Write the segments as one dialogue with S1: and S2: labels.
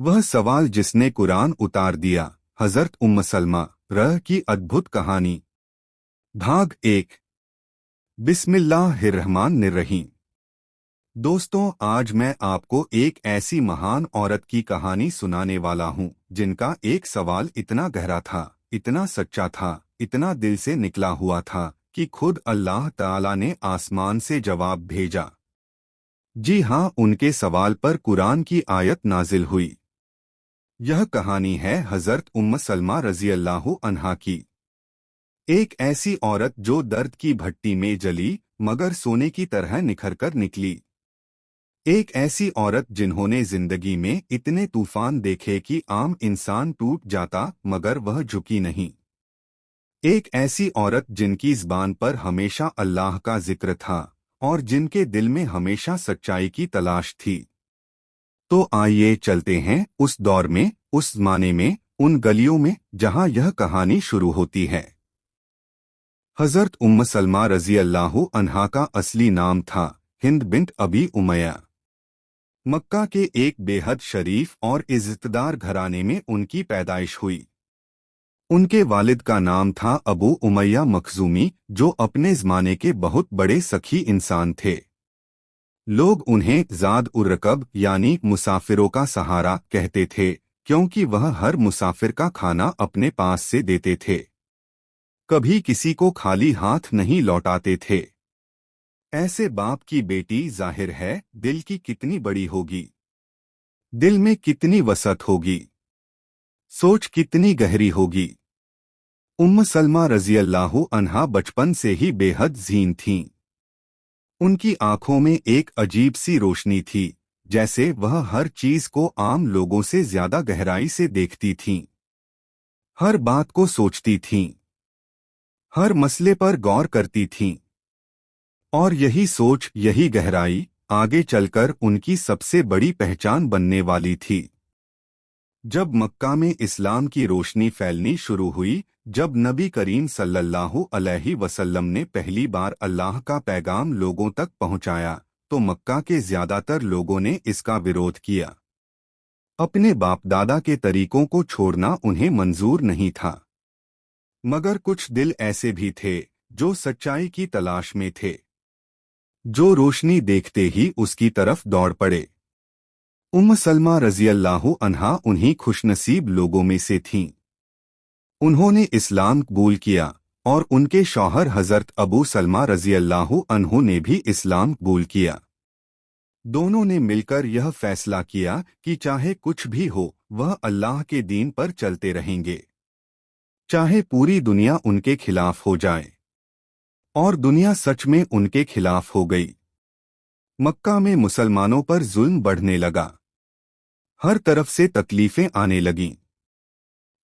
S1: वह सवाल जिसने कुरान उतार दिया। हजरत उम्म सलमा रह की अद्भुत कहानी। भाग 1। बिस्मिल्लाहिर्रहमानिर्रहीम। दोस्तों, आज मैं आपको एक ऐसी महान औरत की कहानी सुनाने वाला हूं जिनका एक सवाल इतना गहरा था, इतना सच्चा था, इतना दिल से निकला हुआ था कि खुद अल्लाह ताला ने आसमान से जवाब भेजा। जी हाँ, उनके सवाल पर कुरान की आयत नाजिल हुई। यह कहानी है हजरत उम्म सलमा रजी अल्लाहु अन्हा की। एक ऐसी औरत जो दर्द की भट्टी में जली मगर सोने की तरह निखर कर निकली। एक ऐसी औरत जिन्होंने जिंदगी में इतने तूफान देखे कि आम इंसान टूट जाता मगर वह झुकी नहीं। एक ऐसी औरत जिनकी ज़बान पर हमेशा अल्लाह का जिक्र था और जिनके दिल में हमेशा सच्चाई की तलाश थी। तो आइए चलते हैं उस दौर में, उस ज़माने में, उन गलियों में जहां यह कहानी शुरू होती है। हजरत उम्म सलमा रजी अल्लाहु अन्हा का असली नाम था हिंद बिन्त अबी उमैया। मक्का के एक बेहद शरीफ और इज़्ज़तदार घराने में उनकी पैदाइश हुई। उनके वालिद का नाम था अबू उमैया मखजूमी, जो अपने ज़माने के बहुत बड़े सखी इंसान थे। लोग उन्हें ज़ाद उर रकब यानी मुसाफिरों का सहारा कहते थे, क्योंकि वह हर मुसाफिर का खाना अपने पास से देते थे। कभी किसी को खाली हाथ नहीं लौटाते थे। ऐसे बाप की बेटी जाहिर है दिल की कितनी बड़ी होगी, दिल में कितनी वसत होगी, सोच कितनी गहरी होगी। उम्म सलमा रजी अल्लाहु अन्हा बचपन से ही बेहद ज़हीन थीं। उनकी आंखों में एक अजीब सी रोशनी थी, जैसे वह हर चीज को आम लोगों से ज्यादा गहराई से देखती थीं। हर बात को सोचती थीं, हर मसले पर गौर करती थीं। और यही सोच, यही गहराई आगे चलकर उनकी सबसे बड़ी पहचान बनने वाली थी। जब मक्का में इस्लाम की रोशनी फैलनी शुरू हुई, जब नबी करीम सल्लल्लाहु अलैहि वसल्लम ने पहली बार अल्लाह का पैगाम लोगों तक पहुंचाया, तो मक्का के ज्यादातर लोगों ने इसका विरोध किया। अपने बाप दादा के तरीकों को छोड़ना उन्हें मंजूर नहीं था। मगर कुछ दिल ऐसे भी थे जो सच्चाई की तलाश में थे, जो रोशनी देखते ही उसकी तरफ दौड़ पड़े। उम्म सलमा रजी अल्लाहु अन्हा उन्हीं खुशनसीब लोगों में से थीं। उन्होंने इस्लाम कबूल किया और उनके शौहर हजरत अबू सलमा रजी अल्लाहु अन्हु ने भी इस्लाम कबूल किया। दोनों ने मिलकर यह फैसला किया कि चाहे कुछ भी हो, वह अल्लाह के दीन पर चलते रहेंगे, चाहे पूरी दुनिया उनके खिलाफ हो जाए। और दुनिया सच में उनके खिलाफ हो गई। मक्का में मुसलमानों पर जुल्म बढ़ने लगा, हर तरफ से तकलीफें आने लगीं।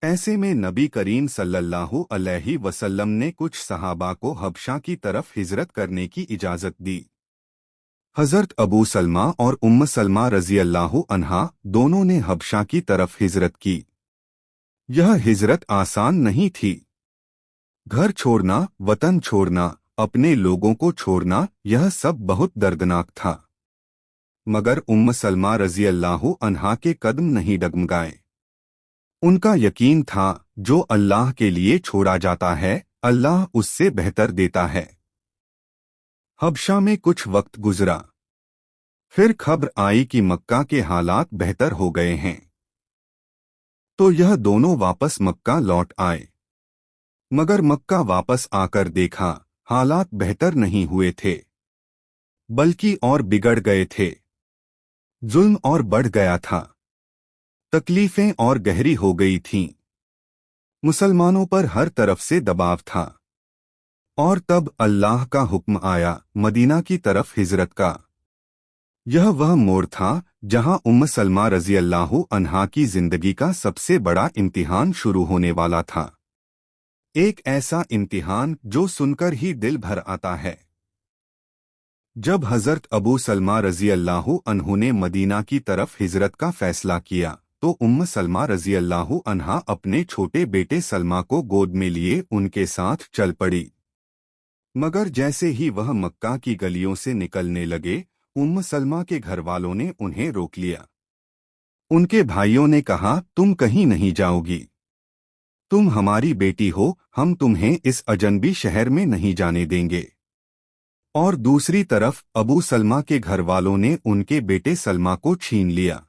S1: ऐसे में नबी करीम सल्लल्लाहु अलैहि वसल्लम ने कुछ सहाबा को हबशा की तरफ हिजरत करने की इजाज़त दी। हजरत अबू सलमा और उम्म सलमा रजी अल्लाहु अन्हा दोनों ने हबशा की तरफ हिजरत की। यह हिजरत आसान नहीं थी। घर छोड़ना, वतन छोड़ना, अपने लोगों को छोड़ना, यह सब बहुत दर्दनाक था। मगर उम्म सलमा रजी अल्लाहु अन्हा के कदम नहीं डगमगाए। उनका यकीन था, जो अल्लाह के लिए छोड़ा जाता है, अल्लाह उससे बेहतर देता है। हबशा में कुछ वक्त गुजरा, फिर खबर आई कि मक्का के हालात बेहतर हो गए हैं। तो यह दोनों वापस मक्का लौट आए। मगर मक्का वापस आकर देखा, हालात बेहतर नहीं हुए थे, बल्कि और बिगड़ गए थे। जुल्म और बढ़ गया था, तकलीफें और गहरी हो गई थीं। मुसलमानों पर हर तरफ से दबाव था। और तब अल्लाह का हुक्म आया मदीना की तरफ हिजरत का। यह वह मोड़ था जहां उम्म सलमा रजी अल्लाहु अन्हा की जिंदगी का सबसे बड़ा इम्तिहान शुरू होने वाला था। एक ऐसा इम्तिहान जो सुनकर ही दिल भर आता है। जब हजरत अबू सलमा रजी अल्लाहु अन्हु ने मदीना की तरफ हिजरत का फैसला किया, तो उम्म सलमा रजी अल्लाहु अन्हा अपने छोटे बेटे सलमा को गोद में लिए उनके साथ चल पड़ी। मगर जैसे ही वह मक्का की गलियों से निकलने लगे, उम्म सलमा के घरवालों ने उन्हें रोक लिया। उनके भाइयों ने कहा, तुम कहीं नहीं जाओगी, तुम हमारी बेटी हो, हम तुम्हें इस अजनबी शहर में नहीं जाने देंगे। और दूसरी तरफ अबू सलमा के घर वालों ने उनके बेटे सलमा को छीन लिया।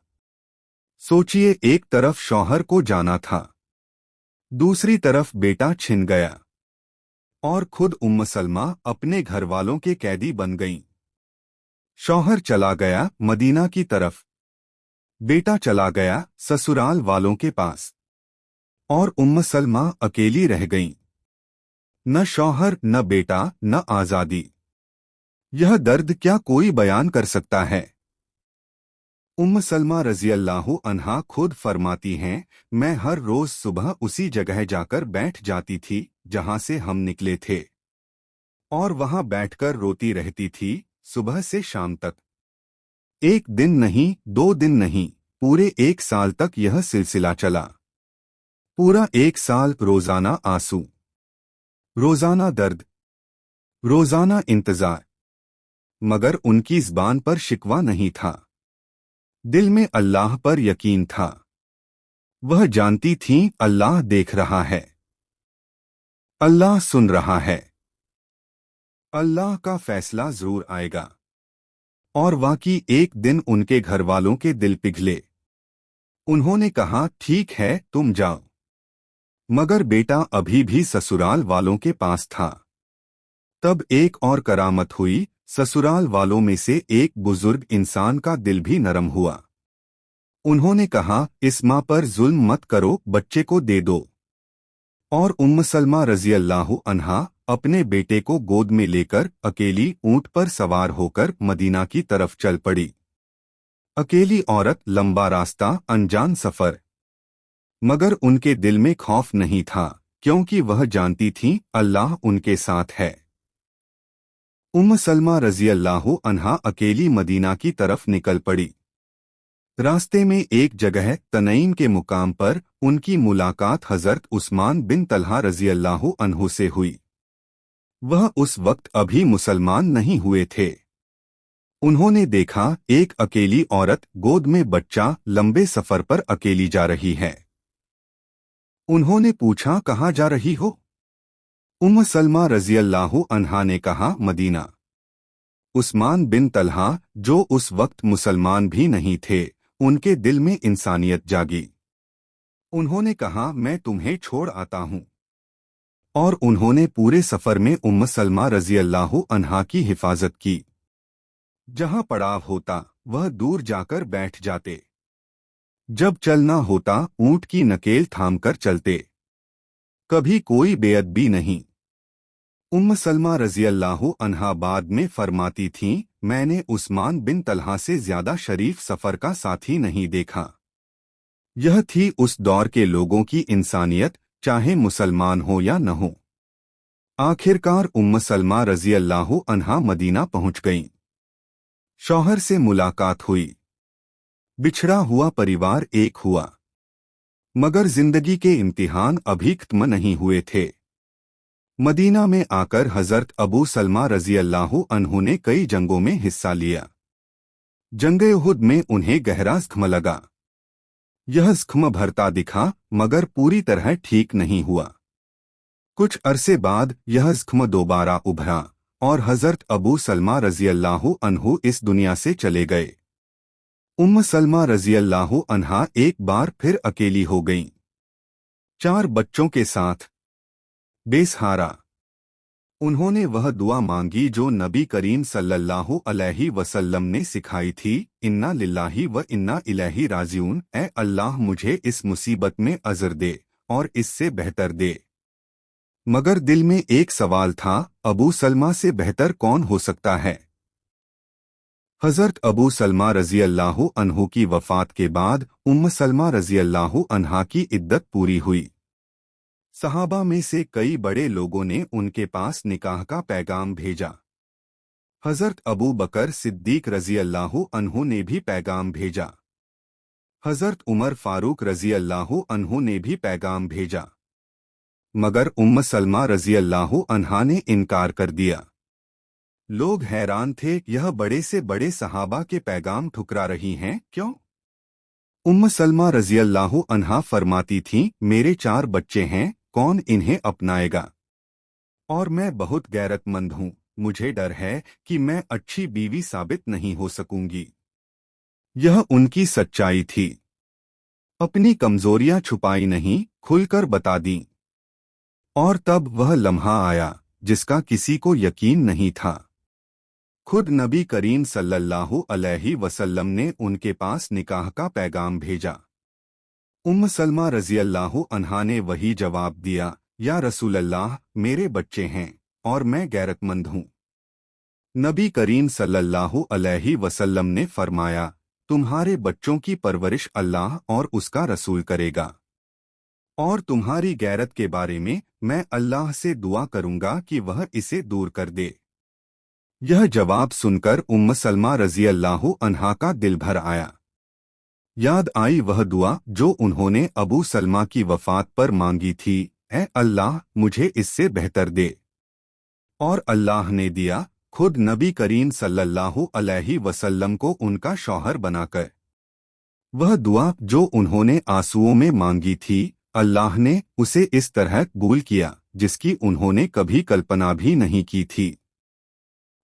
S1: सोचिए, एक तरफ शौहर को जाना था, दूसरी तरफ बेटा छिन गया, और खुद उम्म सलमा अपने घर वालों के कैदी बन गईं। शौहर चला गया मदीना की तरफ, बेटा चला गया ससुराल वालों के पास, और उम्म सलमा अकेली रह गईं। न शौहर, न बेटा, न आजादी। यह दर्द क्या कोई बयान कर सकता है? उम्म सलमा रज़ी अल्लाहु अन्हा खुद फरमाती हैं, मैं हर रोज सुबह उसी जगह जाकर बैठ जाती थी जहां से हम निकले थे, और वहां बैठकर रोती रहती थी सुबह से शाम तक। एक दिन नहीं, 2 दिन नहीं, पूरे 1 साल तक यह सिलसिला चला। पूरा 1 साल रोजाना आंसू, रोजाना दर्द, रोजाना इंतजार। मगर उनकी ज़बान पर शिकवा नहीं था, दिल में अल्लाह पर यकीन था। वह जानती थीं अल्लाह देख रहा है, अल्लाह सुन रहा है, अल्लाह का फैसला जरूर आएगा। और वाकई एक दिन उनके घर वालों के दिल पिघले। उन्होंने कहा, ठीक है तुम जाओ। मगर बेटा अभी भी ससुराल वालों के पास था। तब एक और करामत हुई, ससुराल वालों में से एक बुजुर्ग इंसान का दिल भी नरम हुआ। उन्होंने कहा, इस मां पर जुल्म मत करो, बच्चे को दे दो। और उम्म सलमा रज़ी अल्लाहु अन्हा अपने बेटे को गोद में लेकर अकेली ऊंट पर सवार होकर मदीना की तरफ चल पड़ी। अकेली औरत, लंबा रास्ता, अनजान सफर। मगर उनके दिल में खौफ नहीं था, क्योंकि वह जानती थीं अल्लाह उनके साथ है। उम्म सलमा रज़ी अल्लाहु अन्हा अकेली मदीना की तरफ निकल पड़ी। रास्ते में एक जगह तनईम के मुकाम पर उनकी मुलाकात हज़रत उस्मान बिन तलहा रज़ी अल्लाहु अन्हु से हुई। वह उस वक्त अभी मुसलमान नहीं हुए थे। उन्होंने देखा एक अकेली औरत गोद में बच्चा लंबे सफर पर अकेली जा रही है। उन्होंने पूछा, कहाँ जा रही हो? उम्म सलमा रज़ी अल्लाहु अन्हा ने कहा, मदीना। उस्मान बिन तलहा, जो उस वक्त मुसलमान भी नहीं थे, उनके दिल में इंसानियत जागी। उन्होंने कहा, मैं तुम्हें छोड़ आता हूँ। और उन्होंने पूरे सफर में उम्म सलमा रज़ी अल्लाहु अन्हा की हिफाजत की। जहां पड़ाव होता वह दूर जाकर बैठ जाते। जब चलना होता ऊंट की नकेल थामकर चलते। कभी कोई बेअदबी नहीं। उम्म सलमा रज़ी अल्लाहु अन्हा बाद में फरमाती थीं, मैंने उस्मान बिन तलहा से ज्यादा शरीफ सफर का साथी नहीं देखा। यह थी उस दौर के लोगों की इंसानियत, चाहे मुसलमान हो या न हो। आखिरकार उम्म सलमा रज़ी अल्लाहु अन्हा मदीना पहुंच गईं। शौहर से मुलाकात हुई। बिछड़ा हुआ परिवार एक हुआ। मगर जिंदगी के इम्तिहान अभी खत्म नहीं हुए थे। मदीना में आकर हज़रत अबू सलमा रज़ी अल्लाहु अन्हु ने कई जंगों में हिस्सा लिया। जंगे उहुद में उन्हें गहरा ज़ख्म लगा। यह ज़ख्म भरता दिखा, मगर पूरी तरह ठीक नहीं हुआ। कुछ अरसे बाद यह ज़ख्म दोबारा उभरा, और हज़रत अबू सलमा रज़ी अल्लाहु अन्हु इस दुनिया से चले गए। उम्म सलमा रज़ी अल्लाहु अन्हा एक बार फिर अकेली हो गईं, 4 बच्चों के साथ, बेसहारा। उन्होंने वह दुआ मांगी जो नबी करीम सल्लल्लाहु अलैहि वसल्लम ने सिखाई थी, इन्ना लिल्लाहि व इन्ना इलैहि राजिऊन। ऐ अल्लाह, मुझे इस मुसीबत में अज़र दे और इससे बेहतर दे। मगर दिल में एक सवाल था, अबू सलमा से बेहतर कौन हो सकता है? हज़रत अबू सलमा रज़ी अल्लाहु अन्हु की वफ़ात के बाद उम्म सलमा रज़ी अल्लाहु अन्हा की इद्दत पूरी हुई। सहाबा में से कई बड़े लोगों ने उनके पास निकाह का पैगाम भेजा। हज़रत अबू बकर सिद्दीक रज़ी अल्लाहु अन्हु ने भी पैगाम भेजा। हज़रत उमर फारूक रज़ी अल्लाहु अन्हु ने भी पैगाम भेजा। मगर उम्म सलमा रज़ी अल्लाहु अन्हा ने इनकार कर दिया। लोग हैरान थे, यह बड़े से बड़े सहाबा के पैगाम ठुकरा रही हैं, क्यों? उम्म सलमा रजी अल्लाह अन्हा फरमाती थीं, मेरे 4 बच्चे हैं, कौन इन्हें अपनाएगा? और मैं बहुत गैरतमंद हूँ, मुझे डर है कि मैं अच्छी बीवी साबित नहीं हो सकूंगी। यह उनकी सच्चाई थी। अपनी कमजोरियां छुपाई नहीं, खुलकर बता दीं। और तब वह लम्हा आया जिसका किसी को यकीन नहीं था। खुद नबी करीम सल्लल्लाहु अलैहि वसल्लम ने उनके पास निकाह का पैगाम भेजा। उम्म सलमा रजी अल्लाह अन्हा ने वही जवाब दिया, या रसूल अल्लाह, मेरे बच्चे हैं और मैं गैरतमंद हूँ। नबी करीम सल्लल्लाहु अलैहि वसल्लम ने फरमाया, तुम्हारे बच्चों की परवरिश अल्लाह और उसका रसूल करेगा, और तुम्हारी गैरत के बारे में मैं अल्लाह से दुआ करूंगा कि वह इसे दूर कर दे। यह जवाब सुनकर उम्म सलमा रजी अल्लाह अन्हा का दिल भर आया। याद आई वह दुआ जो उन्होंने अबू सलमा की वफात पर मांगी थी, ऐ अल्लाह मुझे इससे बेहतर दे। और अल्लाह ने दिया, खुद नबी करीम सल्लल्लाहु अलैहि वसल्लम को उनका शौहर बनाकर। वह दुआ जो उन्होंने आंसुओं में मांगी थी, अल्लाह ने उसे इस तरह कबूल किया जिसकी उन्होंने कभी कल्पना भी नहीं की थी।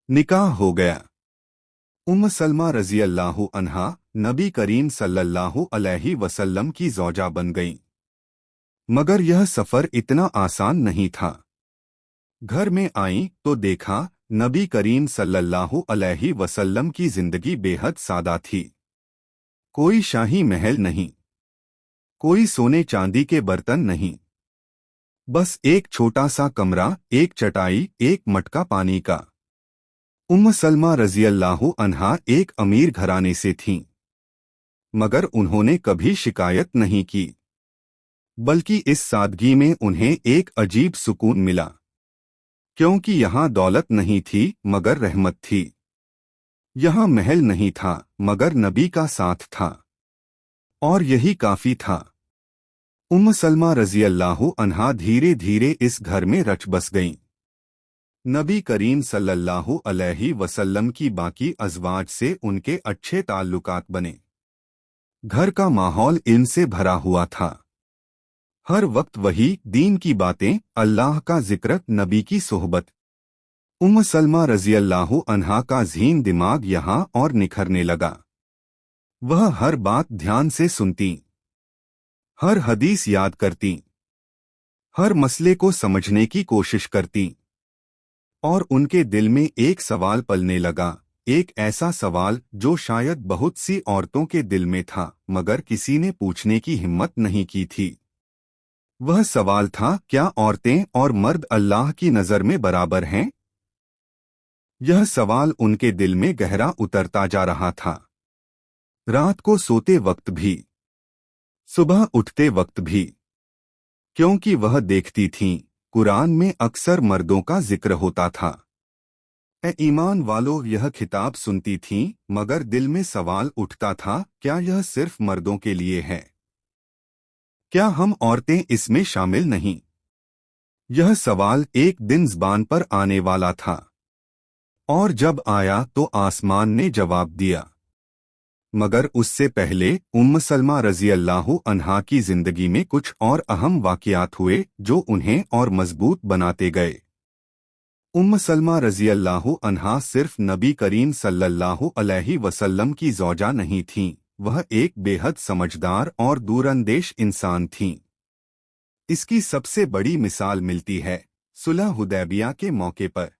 S1: निकाह हो गया। उम्म सलमा रजी अल्लाह अन्हा नबी करीम सल्लल्लाहु अलैहि वसल्लम की ज़ौजा बन गईं। मगर यह सफ़र इतना आसान नहीं था। घर में आईं तो देखा नबी करीम सल्लल्लाहु अलैहि वसल्लम की जिंदगी बेहद सादा थी। कोई शाही महल नहीं, कोई सोने चांदी के बर्तन नहीं, बस एक छोटा सा कमरा, एक चटाई, एक मटका पानी का। उम्म सलमा रजी अल्लाह अन्हा एक अमीर घराने से थीं, मगर उन्होंने कभी शिकायत नहीं की, बल्कि इस सादगी में उन्हें एक अजीब सुकून मिला, क्योंकि यहाँ दौलत नहीं थी मगर रहमत थी। यहाँ महल नहीं था मगर नबी का साथ था, और यही काफी था। उम्म सलमा रजी अल्लाह अन्हा धीरे धीरे इस घर में रच बस गईं। नबी करीम सल्लल्लाहु अलैहि वसल्लम की बाकी अज़वाज से उनके अच्छे ताल्लुकात बने। घर का माहौल इनसे भरा हुआ था। हर वक्त वही दीन की बातें, अल्लाह का जिक्र, नबी की सोहबत। उम्म सलमा रजी अल्लाह अन्हा का ज़हीन दिमाग यहाँ और निखरने लगा। वह हर बात ध्यान से सुनती, हर हदीस याद करती, हर मसले को समझने की कोशिश करती। और उनके दिल में एक सवाल पलने लगा, एक ऐसा सवाल जो शायद बहुत सी औरतों के दिल में था मगर किसी ने पूछने की हिम्मत नहीं की थी। वह सवाल था, क्या औरतें और मर्द अल्लाह की नज़र में बराबर हैं? यह सवाल उनके दिल में गहरा उतरता जा रहा था। रात को सोते वक्त भी, सुबह उठते वक्त भी, क्योंकि वह देखती थीं, कुरान में अक्सर मर्दों का जिक्र होता था। ए ईमान वालों, यह खिताब सुनती थीं, मगर दिल में सवाल उठता था, क्या यह सिर्फ मर्दों के लिए है? क्या हम औरतें इसमें शामिल नहीं? यह सवाल एक दिन ज़बान पर आने वाला था, और जब आया तो आसमान ने जवाब दिया। मगर उससे पहले उम्म सलमा रजी अल्लाह अन्हा की जिंदगी में कुछ और अहम वाक़यात हुए जो उन्हें और मजबूत बनाते गए। उम्म सलमा रजी अल्लाह अन्हा सिर्फ नबी करीम सल्लल्लाहु अलैहि वसल्लम की ज़ौजा नहीं थीं, वह एक बेहद समझदार और दूरंदेश इंसान थीं। इसकी सबसे बड़ी मिसाल मिलती है सुलह हुदैबिया के मौके पर।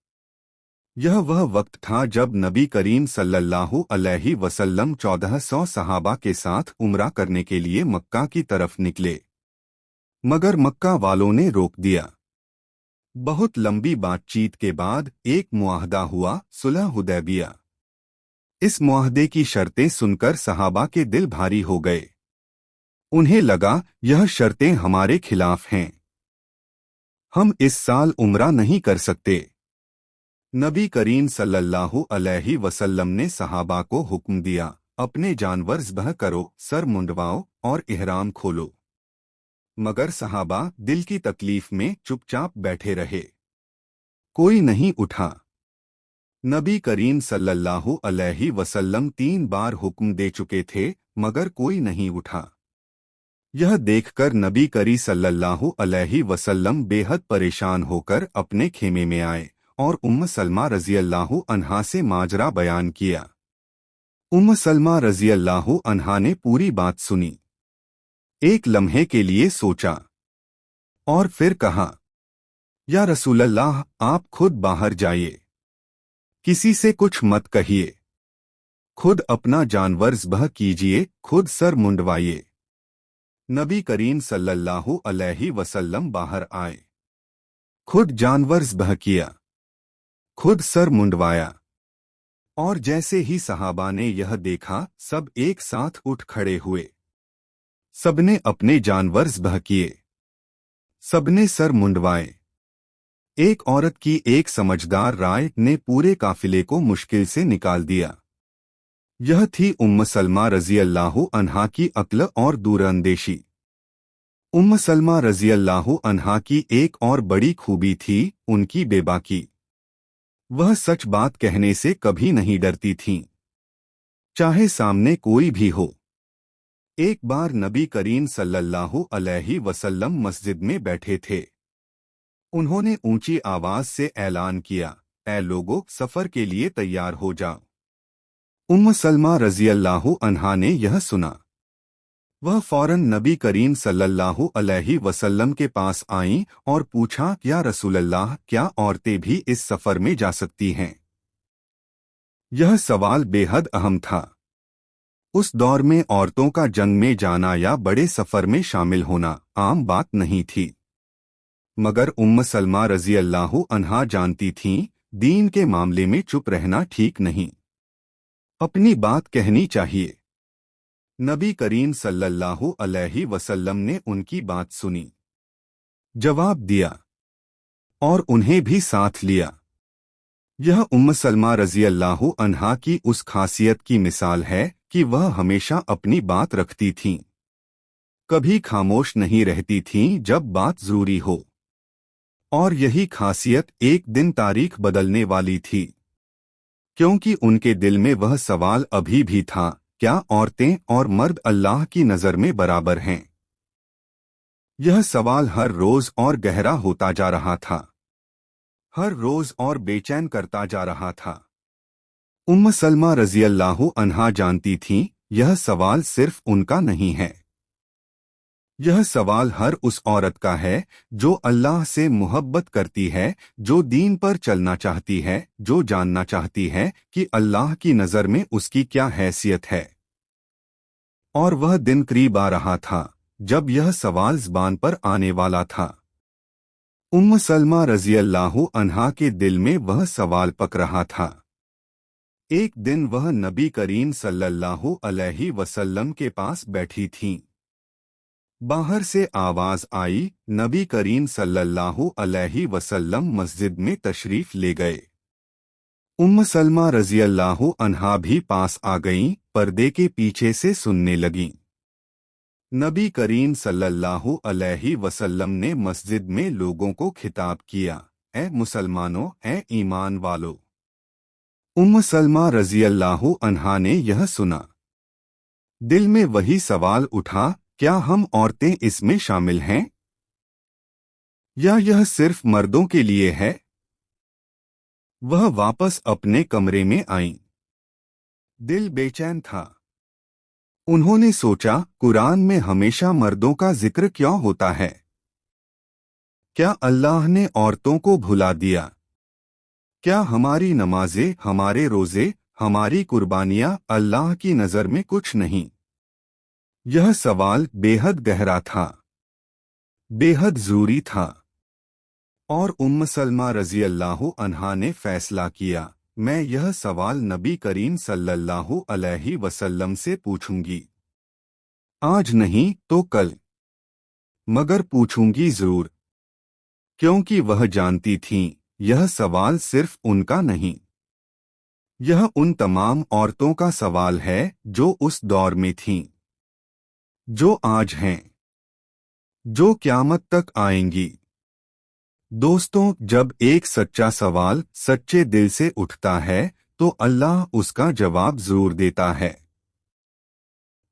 S1: यह वह वक्त था जब नबी करीम सल्लल्लाहु अलैहि वसल्लम 1400 सहाबा के साथ उम्रा करने के लिए मक्का की तरफ निकले, मगर मक्का वालों ने रोक दिया। बहुत लंबी बातचीत के बाद एक मुआहदा हुआ, सुलह हुदैबिया। इस मुआहदे की शर्तें सुनकर सहाबा के दिल भारी हो गए। उन्हें लगा, यह शर्तें हमारे खिलाफ हैं, हम इस साल उम्रा नहीं कर सकते। नबी करीम सल्लल्लाहु अलैहि वसल्लम ने सहाबा को हुक्म दिया, अपने जानवर ज़बह करो, सर मुंडवाओ और इहराम खोलो। मगर सहाबा दिल की तकलीफ में चुपचाप बैठे रहे। कोई नहीं उठा। नबी करीम सल्लल्लाहु अलैहि वसल्लम 3 बार हुक्म दे चुके थे, मगर कोई नहीं उठा। यह देखकर नबी करी सल्लल्लाहु अलैहि वसल्लम बेहद परेशान होकर अपने खेमे में आए और उम्म सलमा रज़ियल्लाहु अन्हा से माजरा बयान किया। उम्म सलमा रज़ियल्लाहु अन्हा ने पूरी बात सुनी, एक लम्हे के लिए सोचा और फिर कहा, या रसूलल्लाह, आप खुद बाहर जाइए, किसी से कुछ मत कहिए, खुद अपना जानवर ज़ब्ह कीजिए, खुद सर मुंडवाइए। नबी करीम सल्लल्लाहु अलैहि वसल्लम बाहर आए, खुद जानवर ज़ब्ह किया, खुद सर मुंडवाया, और जैसे ही सहाबा ने यह देखा, सब एक साथ उठ खड़े हुए। सबने अपने जानवर ज़ब्ह किए, सबने सर मुंडवाए। एक औरत की एक समझदार राय ने पूरे काफिले को मुश्किल से निकाल दिया। यह थी उम्म सलमा रज़ियल्लाहु अन्हा की अक्ल और दूरअंदेशी। उम्म सलमा रज़ियल्लाहु अन्हा की एक और बड़ी खूबी थी उनकी बेबाकी। वह सच बात कहने से कभी नहीं डरती थीं, चाहे सामने कोई भी हो। एक बार नबी करीम सल्लल्लाहु अलैहि वसल्लम मस्जिद में बैठे थे। उन्होंने ऊंची आवाज से ऐलान किया, ऐ लोगो, सफर के लिए तैयार हो जाओ। उम्म सलमा रज़ियल्लाहु अन्हा ने यह सुना। वह फौरन नबी करीम सल्लल्लाहु अलैहि वसल्लम के पास आईं और पूछा, या रसूलल्लाह, क्या औरतें भी इस सफर में जा सकती हैं? यह सवाल बेहद अहम था। उस दौर में औरतों का जंग में जाना या बड़े सफर में शामिल होना आम बात नहीं थी। मगर उम्म सलमा रज़ियल्लाहु अन्हा जानती थीं, दीन के मामले में चुप रहना ठीक नहीं, अपनी बात कहनी चाहिए। नबी करीम सल्लल्लाहु अलैहि वसल्लम ने उनकी बात सुनी, जवाब दिया और उन्हें भी साथ लिया। यह उम्म सलमा रज़ियल्लाहु अन्हा की उस खासियत की मिसाल है कि वह हमेशा अपनी बात रखती थीं, कभी खामोश नहीं रहती थीं जब बात जरूरी हो। और यही खासियत एक दिन तारीख बदलने वाली थी, क्योंकि उनके दिल में वह सवाल अभी भी था, क्या औरतें और मर्द अल्लाह की नज़र में बराबर हैं? यह सवाल हर रोज और गहरा होता जा रहा था, हर रोज और बेचैन करता जा रहा था। उम्म सलमा रज़ियल्लाहु अन्हा जानती थीं, यह सवाल सिर्फ उनका नहीं है। यह सवाल हर उस औरत का है जो अल्लाह से मुहब्बत करती है, जो दीन पर चलना चाहती है, जो जानना चाहती है कि अल्लाह की नज़र में उसकी क्या हैसियत है। और वह दिन करीब आ रहा था जब यह सवाल ज़बान पर आने वाला था। उम्म सलमा रज़ियल्लाहु अन्हा के दिल में वह सवाल पक रहा था। एक दिन वह नबी करीम सल्लल्लाहु अलैहि वसल्लम के पास बैठी थीं। बाहर से आवाज आई, नबी करीम सल्लल्लाहु अलैहि वसल्लम मस्जिद में तशरीफ ले गए। उम्म सलमा रज़ियल्लाहु अन्हा भी पास आ गईं, पर्दे के पीछे से सुनने लगीं। नबी करीम सल्लल्लाहु अलैहि वसल्लम ने मस्जिद में लोगों को खिताब किया, ऐ मुसलमानों, ऐ ईमान वालों। उम्म सलमा रज़ियल्लाहु अन्हा ने यह सुना। दिल में वही सवाल उठा, क्या हम औरतें इसमें शामिल हैं? या यह सिर्फ मर्दों के लिए है? वह वापस अपने कमरे में आईं। दिल बेचैन था। उन्होंने सोचा, कुरान में हमेशा मर्दों का जिक्र क्यों होता है? क्या अल्लाह ने औरतों को भुला दिया? क्या हमारी नमाजें, हमारे रोजे, हमारी कुर्बानियां अल्लाह की नज़र में कुछ नहीं? यह सवाल बेहद गहरा था, बेहद ज़रूरी था। और उम्म सलमा रज़ियल्लाहु अन्हा ने फैसला किया, मैं यह सवाल नबी करीम सल्लल्लाहु अलैहि वसल्लम से पूछूंगी। आज नहीं तो कल, मगर पूछूंगी जरूर, क्योंकि वह जानती थीं, यह सवाल सिर्फ उनका नहीं, यह उन तमाम औरतों का सवाल है जो उस दौर में थीं, जो आज हैं, जो क़यामत तक आएंगी, दोस्तों, जब एक सच्चा सवाल सच्चे दिल से उठता है तो अल्लाह उसका जवाब जरूर देता है।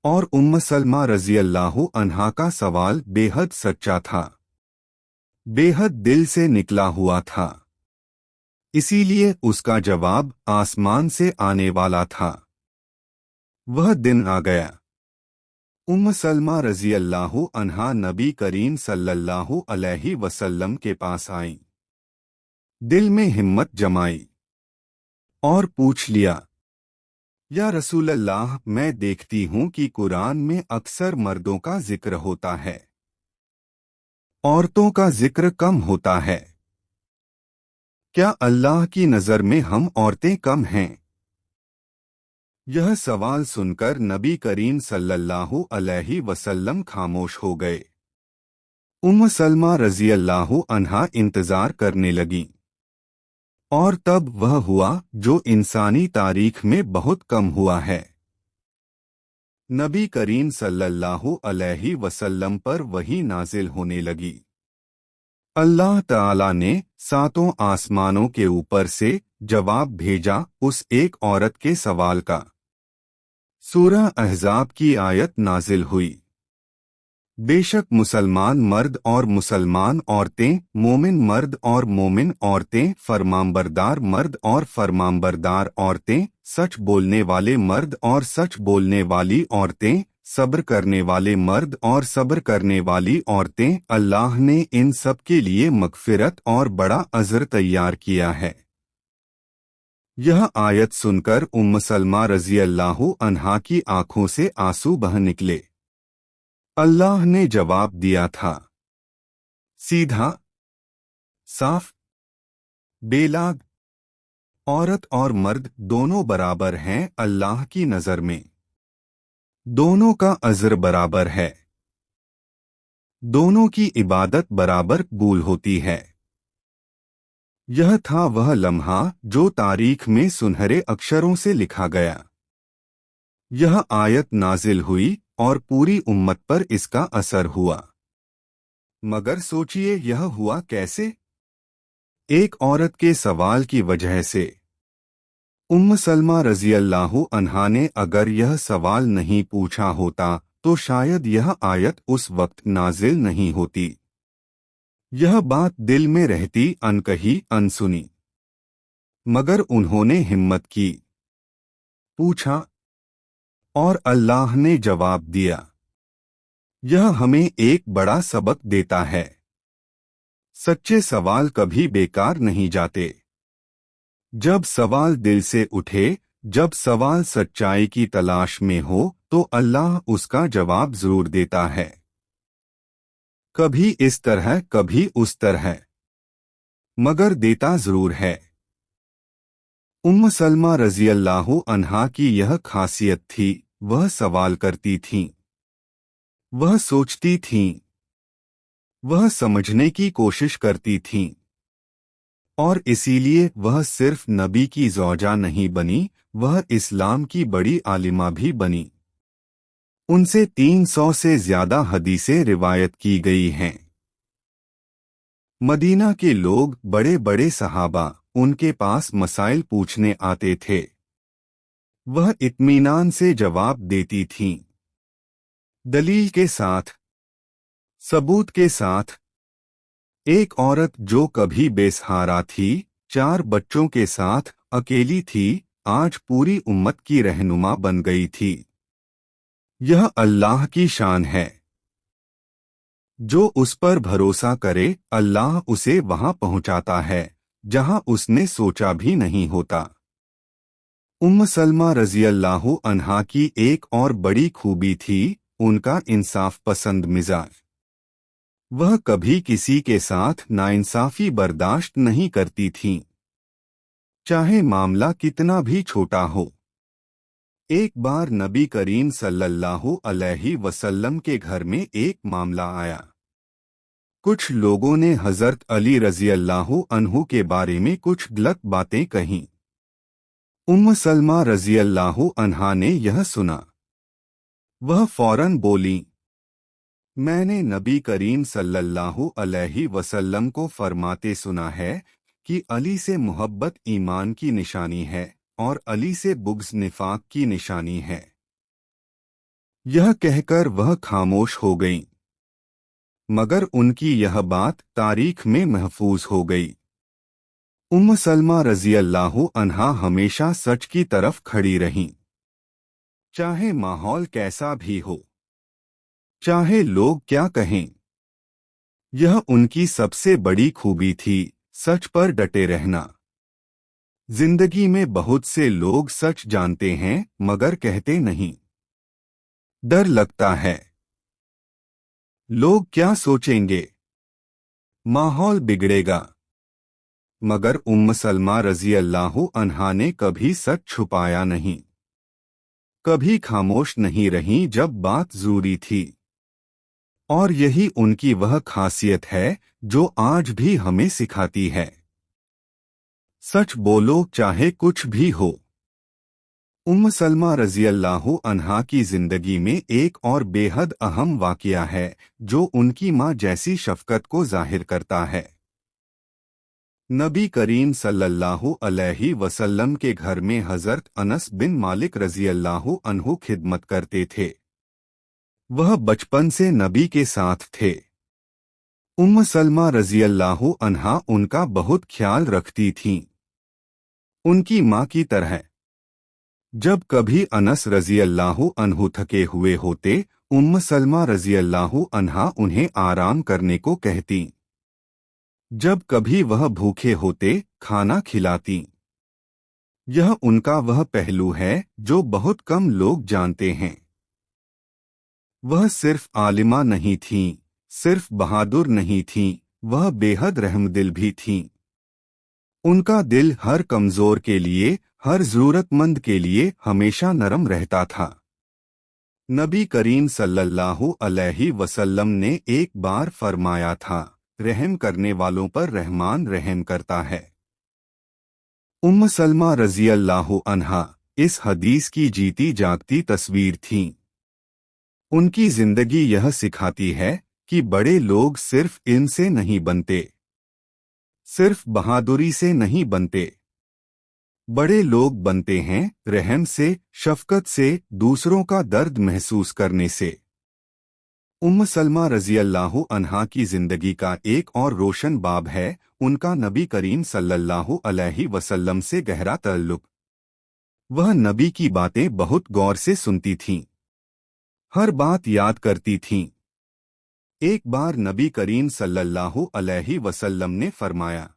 S1: और उम्म सलमा रजी अल्लाह अन्हा का सवाल बेहद सच्चा था, बेहद दिल से निकला हुआ था, इसीलिए उसका जवाब आसमान से आने वाला था। वह दिन आ गया। उम्म सलमा रजी अल्लाह अन्हा नबी करीम सल्लल्लाहु अलैहि वसल्लम के पास आईं। दिल में हिम्मत जमाई और पूछ लिया, या रसूल अल्लाह, मैं देखती हूं कि कुरान में अक्सर मर्दों का जिक्र होता है, औरतों का जिक्र कम होता है। क्या अल्लाह की नज़र में हम औरतें कम हैं? यह सवाल सुनकर नबी करीम सल्लल्लाहु अलैहि वसल्लम खामोश हो गए। उम्म सलमा रजी अल्लाह अन्हा इंतजार करने लगी। और तब वह हुआ जो इंसानी तारीख में बहुत कम हुआ है। नबी करीम सल्लल्लाहु अलैहि वसल्लम पर वही नाजिल होने लगी। अल्लाह ताला ने सातों आसमानों के ऊपर से जवाब भेजा उस एक औरत के सवाल का। सूरह अहज़ाब की आयत नाजिल हुई। बेशक मुसलमान मर्द और मुसलमान औरतें, मोमिन मर्द और मोमिन औरतें, फरमांबरदार मर्द और फरमांबरदार औरतें, सच बोलने वाले मर्द और सच बोलने वाली औरतें, सब्र करने वाले मर्द और सब्र करने वाली औरतें, अल्लाह ने इन सब के लिए मग़फ़िरत और बड़ा अज़र तैयार किया है। यह आयत सुनकर उम्म सलमा रज़ी अल्लाह अन्हा की आंखों से आंसू बह निकले। अल्लाह ने जवाब दिया था, सीधा, साफ, बेलाग। औरत और मर्द दोनों बराबर हैं अल्लाह की नज़र में। दोनों का अज़र बराबर है। दोनों की इबादत बराबर कबूल होती है। यह था वह लम्हा जो तारीख में सुनहरे अक्षरों से लिखा गया। यह आयत नाजिल हुई और पूरी उम्मत पर इसका असर हुआ। मगर सोचिए, यह हुआ कैसे? एक औरत के सवाल की वजह से। उम्म सलमा रज़ी अल्लाह अन्हा ने अगर यह सवाल नहीं पूछा होता तो शायद यह आयत उस वक्त नाजिल नहीं होती। यह बात दिल में रहती, अनकही, अनसुनी। मगर उन्होंने हिम्मत की, पूछा, और अल्लाह ने जवाब दिया। यह हमें एक बड़ा सबक देता है। सच्चे सवाल कभी बेकार नहीं जाते। जब सवाल दिल से उठे, जब सवाल सच्चाई की तलाश में हो, तो अल्लाह उसका जवाब जरूर देता है। कभी इस तरह, कभी उस तरह, मगर देता जरूर है। उम्म सलमा रज़ी अल्लाह अन्हा की यह खासियत थी, वह सवाल करती थीं, वह सोचती थीं, वह समझने की कोशिश करती थीं। और इसीलिए वह सिर्फ नबी की ज़ौजा नहीं बनी, वह इस्लाम की बड़ी आलिमा भी बनी। उनसे 300 से ज्यादा हदीसें रिवायत की गई हैं। मदीना के लोग, बड़े बड़े सहाबा, उनके पास मसाइल पूछने आते थे। वह इत्मीनान से जवाब देती थीं, दलील के साथ, सबूत के साथ। एक औरत जो कभी बेसहारा थी, 4 बच्चों के साथ अकेली थी, आज पूरी उम्मत की रहनुमा बन गई थी। यह अल्लाह की शान है। जो उस पर भरोसा करे, अल्लाह उसे वहां पहुंचाता है जहां उसने सोचा भी नहीं होता। उम्म सलमा रज़ी अल्लाह अन्हा की एक और बड़ी खूबी थी, उनका इंसाफ पसंद मिजाज। वह कभी किसी के साथ नाइंसाफी बर्दाश्त नहीं करती थीं, चाहे मामला कितना भी छोटा हो। एक बार नबी करीम सल्लल्लाहु अलैहि वसल्लम के घर में एक मामला आया। कुछ लोगों ने हज़रत अली रज़ी अल्लाह अन्हु के बारे में कुछ गलत बातें कहीं। उम्म सलमा रज़ी अल्लाह अन्हा ने यह सुना। वह फौरन बोली, मैंने नबी करीम सल्लल्लाहु अलैहि वसल्लम को फरमाते सुना है कि अली से मोहब्बत ईमान की निशानी है और अली से बुग़्ज़ निफाक की निशानी है। यह कहकर वह खामोश हो गईं, मगर उनकी यह बात तारीख में महफूज हो गई। उम्म सलमा रज़ी अल्लाहु अन्हा हमेशा सच की तरफ खड़ी रहीं, चाहे माहौल कैसा भी हो, चाहे लोग क्या कहें। यह उनकी सबसे बड़ी खूबी थी, सच पर डटे रहना। जिंदगी में बहुत से लोग सच जानते हैं मगर कहते नहीं। डर लगता है, लोग क्या सोचेंगे, माहौल बिगड़ेगा। मगर उम्म सलमा रज़ी अल्लाहु अन्हा ने कभी सच छुपाया नहीं, कभी खामोश नहीं रहीं जब बात ज़रूरी थी। और यही उनकी वह खासियत है जो आज भी हमें सिखाती है। सच बोलो चाहे कुछ भी हो। उम्म सलमा रज़ी अल्लाहु अन्हा की जिंदगी में एक और बेहद अहम वाक़या है जो उनकी माँ जैसी शफ़क़त को ज़ाहिर करता है। नबी करीम सल्लल्लाहु अलैहि वसल्लम के घर में हज़रत अनस बिन मालिक रज़ी अल्लाहु अन्हु खिदमत करते थे। वह बचपन से नबी के साथ थे। उम्म सलमा रज़ी अल्लाहु अन्हा उनका बहुत ख्याल रखती थीं, उनकी माँ की तरह। जब कभी अनस रज़ी अल्लाहु अन्हु थके हुए होते, उम्म सलमा रज़ी अल्लाहु अन्हा उन्हें आराम करने को कहती। जब कभी वह भूखे होते, खाना खिलाती। यह उनका वह पहलू है जो बहुत कम लोग जानते हैं। वह सिर्फ आलिमा नहीं थीं, सिर्फ बहादुर नहीं थीं, वह बेहद रहमदिल भी थीं। उनका दिल हर कमजोर के लिए, हर जरूरतमंद के लिए हमेशा नरम रहता था। नबी करीम सल्लल्लाहु अलैहि वसल्लम ने एक बार फरमाया था, रहम करने वालों पर रहमान रहम करता है। उम्म सलमा रज़ी अल्लाहु अन्हा इस हदीस की जीती जागती तस्वीर थीं। उनकी जिंदगी यह सिखाती है कि बड़े लोग सिर्फ इल्म से नहीं बनते, सिर्फ बहादुरी से नहीं बनते। बड़े लोग बनते हैं रहम से, शफकत से, दूसरों का दर्द महसूस करने से। उम्म सलमा रज़ी अल्लाहु अन्हा की जिंदगी का एक और रोशन बाब है उनका नबी करीम सल्लल्लाहु अलैहि वसल्लम से गहरा ताल्लुक। वह नबी की बातें बहुत गौर से सुनती थीं, हर बात याद करती थीं। एक बार नबी करीम सल्लल्लाहु अलैहि वसल्लम ने फरमाया,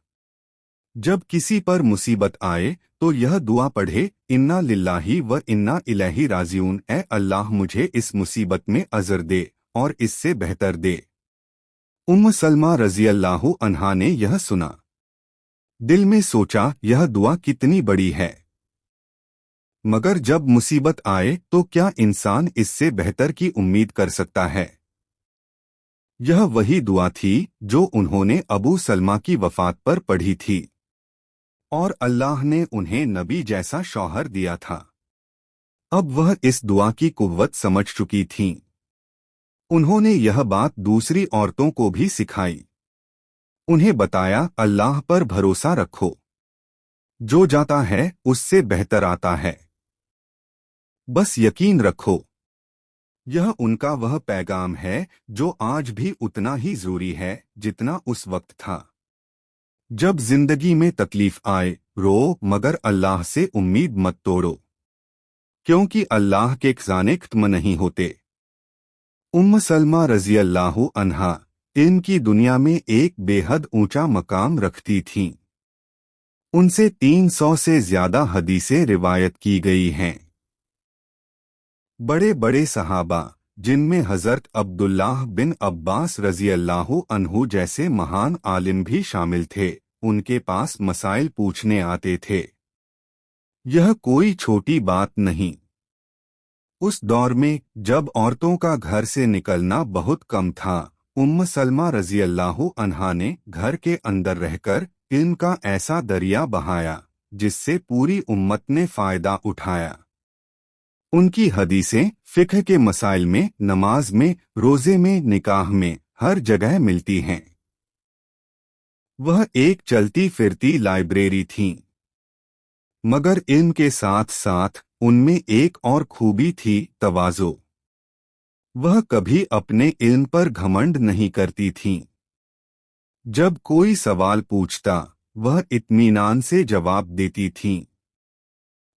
S1: जब किसी पर मुसीबत आए तो यह दुआ पढ़े, इन्ना लिल्लाही व इन्ना इलैहि राजिऊन। ए अल्लाह मुझे इस मुसीबत में अज़र दे और इससे बेहतर दे। उम्म सलमा रज़ी अल्लाहु अन्हा ने यह सुना, दिल में सोचा यह दुआ कितनी बड़ी है। मगर जब मुसीबत आए तो क्या इंसान इससे बेहतर की उम्मीद कर सकता है। यह वही दुआ थी जो उन्होंने अबू सलमा की वफात पर पढ़ी थी और अल्लाह ने उन्हें नबी जैसा शौहर दिया था। अब वह इस दुआ की कुव्वत समझ चुकी थीं। उन्होंने यह बात दूसरी औरतों को भी सिखाई। उन्हें बताया, अल्लाह पर भरोसा रखो, जो जाता है उससे बेहतर आता है, बस यकीन रखो। यह उनका वह पैगाम है जो आज भी उतना ही जरूरी है जितना उस वक्त था। जब जिंदगी में तकलीफ आए, रो मगर अल्लाह से उम्मीद मत तोड़ो, क्योंकि अल्लाह के खजाने खत्म नहीं होते। उम्म सलमा रज़ी अल्लाहु अन्हा इनकी दुनिया में एक बेहद ऊंचा मकाम रखती थीं। उनसे 300 से ज्यादा हदीसें रिवायत की गई हैं। बड़े बड़े सहाबा, जिनमें हज़रत अब्दुल्लाह बिन अब्बास रज़ी अल्लाहु अन्हु जैसे महान आलिम भी शामिल थे, उनके पास मसाइल पूछने आते थे। यह कोई छोटी बात नहीं। उस दौर में जब औरतों का घर से निकलना बहुत कम था, उम्म सलमा रज़ी अल्लाहु अन्हा ने घर के अंदर रहकर इल्म का ऐसा दरिया बहाया जिससे पूरी उम्मत ने फायदा उठाया। ان کی حدیثیں فقہ کے مسائل میں، نماز میں، روزے میں، نکاح میں، ہر جگہ ملتی ہیں۔ وہ ایک چلتی پھرتی لائبریری تھیں۔ مگر علم کے ساتھ ساتھ ان میں ایک اور خوبی تھی، تواضع۔ وہ کبھی اپنے علم پر گھمنڈ نہیں کرتی تھیں۔ جب کوئی سوال پوچھتا، وہ اطمینان سے جواب دیتی تھیں۔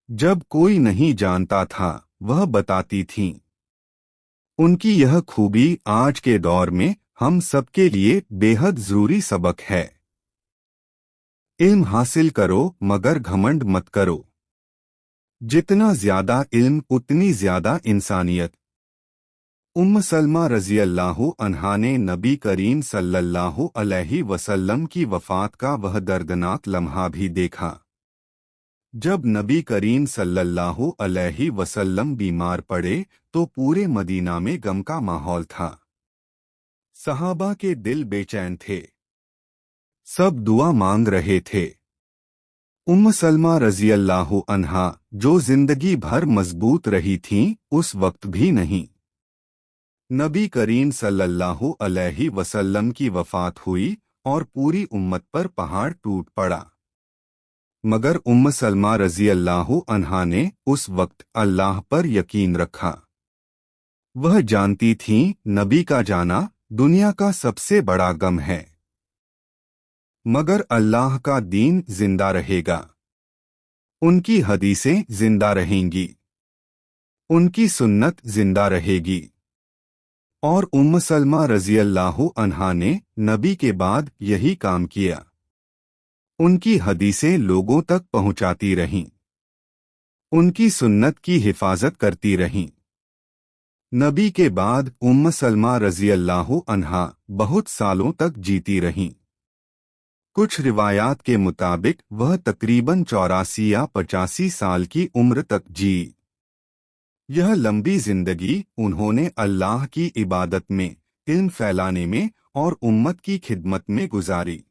S1: جب کوئی نہیں جانتا تھا، وہ بتاتی تھیں۔ ان کی یہ خوبی آج کے دور میں ہم سب کے لیے بے حد ضروری سبق ہے۔ علم حاصل کرو مگر گھمنڈ مت کرو۔ جتنا زیادہ علم اتنی زیادہ انسانیت۔ سلمہ رضی اللہ عنہا نے نبی کریم صلی اللہ علیہ وسلم کی وفات کا وہ دردناک لمحہ بھی دیکھا۔ جب نبی کریم صلی اللہ علیہ وسلم بیمار پڑے تو پورے مدینہ میں غم کا ماحول تھا۔ صحابہ کے دل بے چین تھے۔ سب دعا مانگ رہے تھے۔ سلمہ رضی اللہ عنہا جو زندگی بھر مضبوط رہی تھیں، اس وقت بھی نہیں۔ نبی کریم صلی اللہ علیہ وسلم کی وفات ہوئی اور پوری امت پر پہاڑ ٹوٹ پڑا۔ مگر سلمہ رضی اللہ عنہا نے اس وقت اللہ پر یقین رکھا۔ وہ جانتی تھیں نبی کا جانا دنیا کا سب سے بڑا غم ہے، مگر اللہ کا دین زندہ رہے گا۔ ان کی حدیثیں زندہ رہیں گی، ان کی سنت زندہ رہے گی۔ اور سلمہ رضی اللہ عنہا نے نبی کے بعد یہی کام کیا۔ ان کی حدیثیں لوگوں تک پہنچاتی رہیں، ان کی سنت کی حفاظت کرتی رہیں۔ نبی کے بعد سلمہ رضی اللہ عنہا بہت سالوں تک جیتی رہیں۔ کچھ روایات کے مطابق وہ تقریباً 84 یا 85 سال کی عمر تک جی۔ یہ لمبی زندگی انہوں نے اللہ کی عبادت میں، علم پھیلانے میں اور امت کی خدمت میں گزاری۔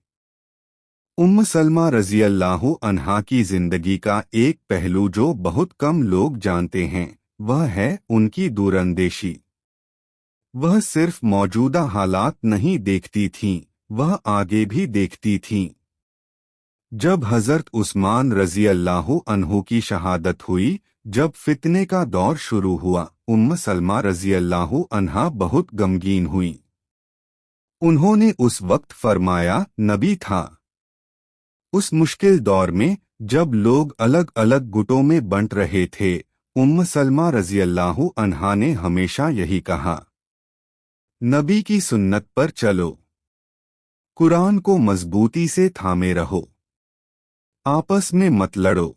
S1: سلمہ رضی اللہ عنہا کی زندگی کا ایک پہلو جو بہت کم لوگ جانتے ہیں، وہ ہے ان کی دور اندیشی۔ وہ صرف موجودہ حالات نہیں دیکھتی تھیں، وہ آگے بھی دیکھتی تھیں۔ جب حضرت عثمان رضی اللہ عنہ کی شہادت ہوئی، جب فتنے کا دور شروع ہوا، سلمہ رضی اللہ عنہا بہت غمگین ہوئیں۔ انہوں نے اس وقت فرمایا، نبی تھا۔ اس مشکل دور میں جب لوگ الگ الگ گٹوں میں بنٹ رہے تھے، سلمہ رضی اللہ عنہا نے ہمیشہ یہی کہا، نبی کی سنت پر چلو، قرآن کو مضبوطی سے تھامے رہو، آپس میں مت لڑو۔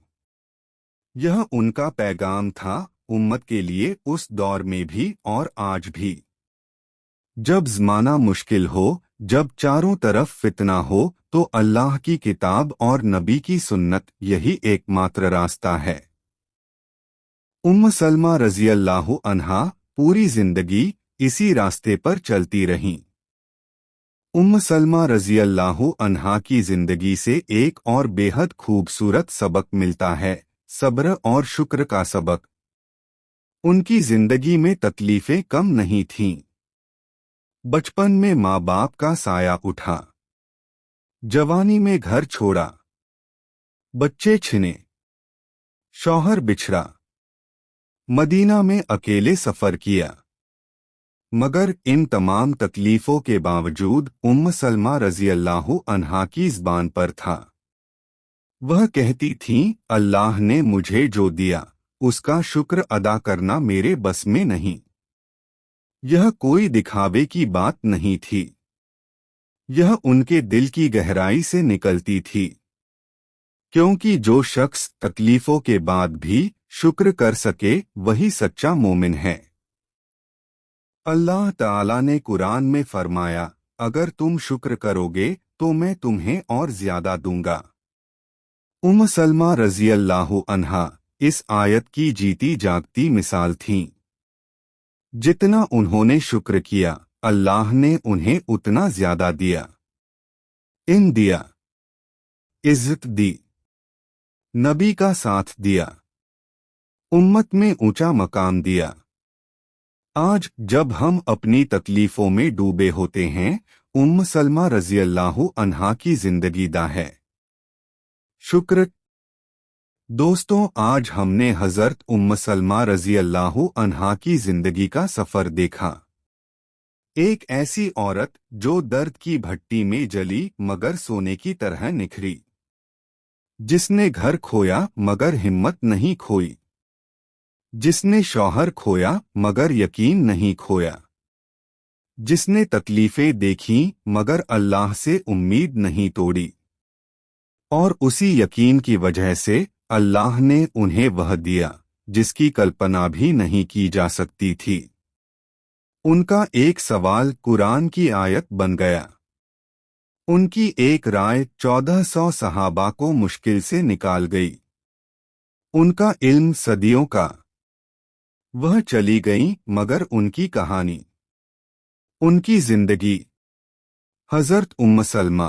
S1: یہ ان کا پیغام تھا امت کے لیے اس دور میں بھی اور آج بھی۔ جب زمانہ مشکل ہو، جب چاروں طرف فتنہ ہو، تو اللہ کی کتاب اور نبی کی سنت یہی ایک ماتر راستہ ہے۔ سلمہ رضی اللہ عنہا پوری زندگی اسی راستے پر چلتی رہیں۔ سلمہ رضی اللہ عنہا کی زندگی سے ایک اور بے حد خوبصورت سبق ملتا ہے، صبر اور شکر کا سبق۔ ان کی زندگی میں تکلیفیں کم نہیں تھیں۔ بچپن میں ماں باپ کا سایہ اٹھا، جوانی میں گھر چھوڑا، بچے چھنے، شوہر بچھڑا، مدینہ میں اکیلے سفر کیا۔ مگر ان تمام تکلیفوں کے باوجود سلمہ رضی اللہ عنہا کی زبان پر تھا۔ وہ کہتی تھیں، اللہ نے مجھے جو دیا، اس کا شکر ادا کرنا میرے بس میں نہیں۔ یہ کوئی دکھاوے کی بات نہیں تھی، یہ ان کے دل کی گہرائی سے نکلتی تھی۔ کیونکہ جو شخص تکلیفوں کے بعد بھی شکر کر سکے وہی سچا مومن ہے۔ اللہ تعالیٰ نے قرآن میں فرمایا، اگر تم شکر کرو گے تو میں تمہیں اور زیادہ دوں گا۔ سلمہ رضی اللہ عنہا اس آیت کی جیتی جاگتی مثال تھیں۔ جتنا انہوں نے شکر کیا، اللہ نے انہیں اتنا زیادہ دیا، دیا، عزت دی، نبی کا ساتھ دیا۔ उम्मत में ऊंचा मकाम दिया। आज जब हम अपनी तकलीफों में डूबे होते हैं, उम्म सलमा रज़ियल्लाहु अन्हा की जिंदगी दा है। शुक्र। दोस्तों, आज हमने हज़रत उम्म सलमा रज़ियल्लाहु अन्हा की जिंदगी का सफर देखा। एक ऐसी औरत जो दर्द की भट्टी में जली मगर सोने की तरह निखरी, जिसने घर खोया मगर हिम्मत नहीं खोई, जिसने शौहर खोया मगर यकीन नहीं खोया, जिसने तकलीफें देखी मगर अल्लाह से उम्मीद नहीं तोड़ी, और उसी यकीन की वजह से अल्लाह ने उन्हें वह दिया जिसकी कल्पना भी नहीं की जा सकती थी। उनका एक सवाल कुरान की आयत बन गया। उनकी एक राय 1400 सहाबा को मुश्किल से निकाल गई। उनका इल्म सदियों का। वह चली गईं मगर उनकी कहानी, उनकी जिंदगी। हज़रत उम्म सलमा